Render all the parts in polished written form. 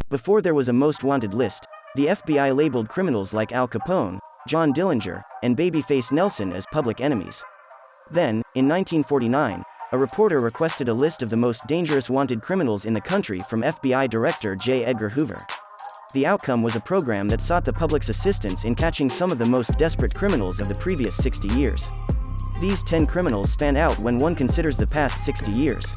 Before there was a most wanted list, the FBI labeled criminals like Al Capone, John Dillinger, and Babyface Nelson as public enemies. Then, in 1949, a reporter requested a list of the most dangerous wanted criminals in the country from FBI Director J. Edgar Hoover. The outcome was a program that sought the public's assistance in catching some of the most desperate criminals of the previous 60 years. These 10 criminals stand out when one considers the past 60 years.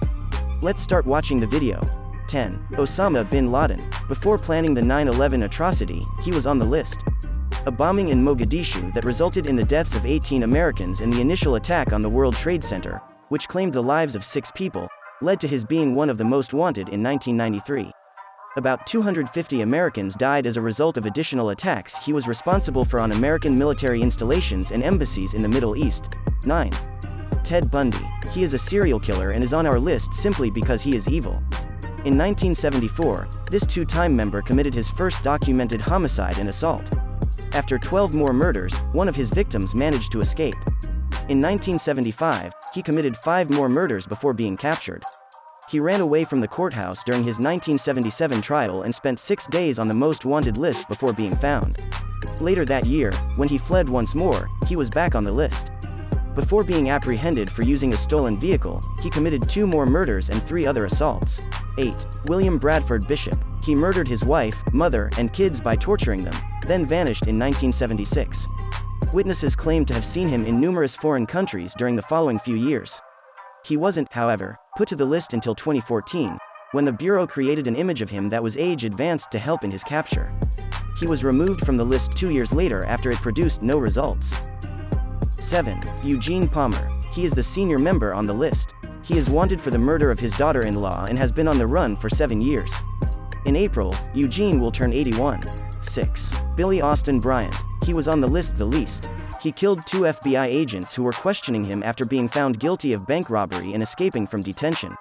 Let's start watching the video. 10. Osama bin Laden. Before planning the 9/11 atrocity, he was on the list. A bombing in Mogadishu that resulted in the deaths of 18 Americans and the initial attack on the World Trade Center, which claimed the lives of 6 people, led to his being one of the most wanted in 1993. About 250 Americans died as a result of additional attacks he was responsible for on American military installations and embassies in the Middle East. 9. Ted Bundy. He is a serial killer and is on our list simply because he is evil. In 1974, this two-time member committed his first documented homicide and assault. After 12 more murders, one of his victims managed to escape. In 1975, he committed 5 more murders before being captured. He ran away from the courthouse during his 1977 trial and spent 6 days on the most wanted list before being found. Later that year, when he fled once more, he was back on the list. Before being apprehended for using a stolen vehicle, he committed 2 more murders and 3 other assaults. 8. William Bradford Bishop. He murdered his wife, mother, and kids by torturing them, then vanished in 1976. Witnesses claimed to have seen him in numerous foreign countries during the following few years. He wasn't, however, put to the list until 2014, when the Bureau created an image of him that was age-advanced to help in his capture. He was removed from the list 2 years later after it produced no results. 7. Eugene Palmer. He is the senior member on the list. He is wanted for the murder of his daughter-in-law and has been on the run for 7 years. In April, Eugene will turn 81. 6. Billy Austin Bryant. He was on the list the least. He killed 2 FBI agents who were questioning him after being found guilty of bank robbery and escaping from detention.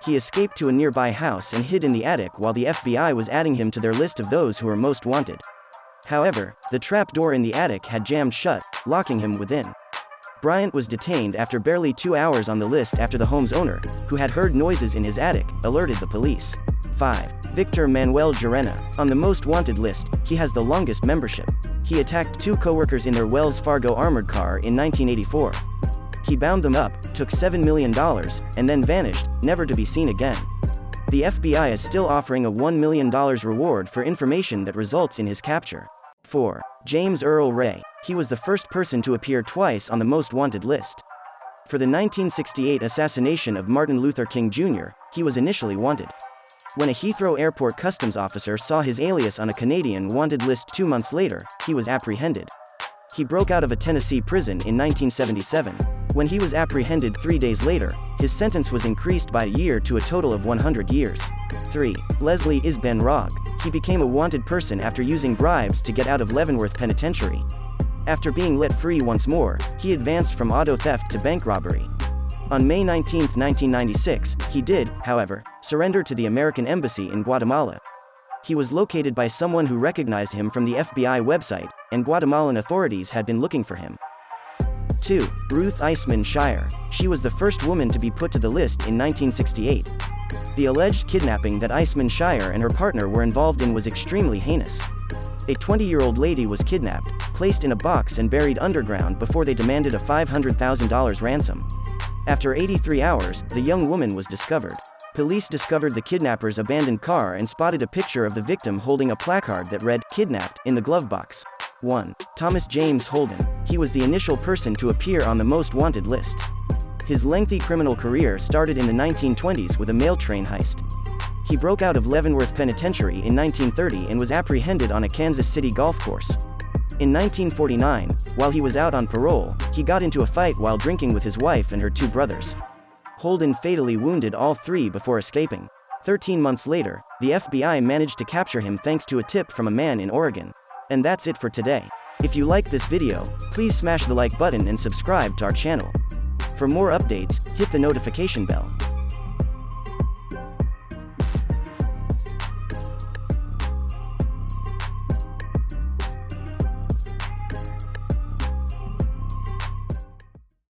He escaped to a nearby house and hid in the attic while the FBI was adding him to their list of those who were most wanted. However, the trap door in the attic had jammed shut, locking him within. Bryant was detained after barely 2 hours on the list after the home's owner, who had heard noises in his attic, alerted the police. 5. Victor Manuel Gerena. On the most wanted list, he has the longest membership. He attacked 2 coworkers in their Wells Fargo armored car in 1984. He bound them up, took $7 million, and then vanished, never to be seen again. The FBI is still offering a $1 million reward for information that results in his capture. 4. James Earl Ray. He was the first person to appear twice on the most wanted list. For the 1968 assassination of Martin Luther King Jr., he was initially wanted. When a Heathrow Airport customs officer saw his alias on a Canadian wanted list 2 months later, he was apprehended. He broke out of a Tennessee prison in 1977. When he was apprehended 3 days later, his sentence was increased by a year to a total of 100 years. 3. Leslie Isben Rogg. He became a wanted person after using bribes to get out of Leavenworth Penitentiary. After being let free once more, he advanced from auto theft to bank robbery. On May 19, 1996, he did, however, surrender to the American Embassy in Guatemala. He was located by someone who recognized him from the FBI website, and Guatemalan authorities had been looking for him. 2. Ruth Eisman Shire. She was the first woman to be put to the list in 1968. The alleged kidnapping that Eisman Shire and her partner were involved in was extremely heinous. A 20-year-old lady was kidnapped, placed in a box and buried underground before they demanded a $500,000 ransom. After 83 hours, the young woman was discovered. Police discovered the kidnapper's abandoned car and spotted a picture of the victim holding a placard that read, "Kidnapped," in the glove box. 1. Thomas James Holden. He was the initial person to appear on the most wanted list. His lengthy criminal career started in the 1920s with a mail train heist. He broke out of Leavenworth Penitentiary in 1930 and was apprehended on a Kansas City golf course. In 1949, while he was out on parole, he got into a fight while drinking with his wife and her 2 brothers. Holden fatally wounded all 3 before escaping. 13 months later, the FBI managed to capture him thanks to a tip from a man in Oregon. And that's it for today. If you liked this video, please smash the like button and subscribe to our channel. For more updates, hit the notification bell.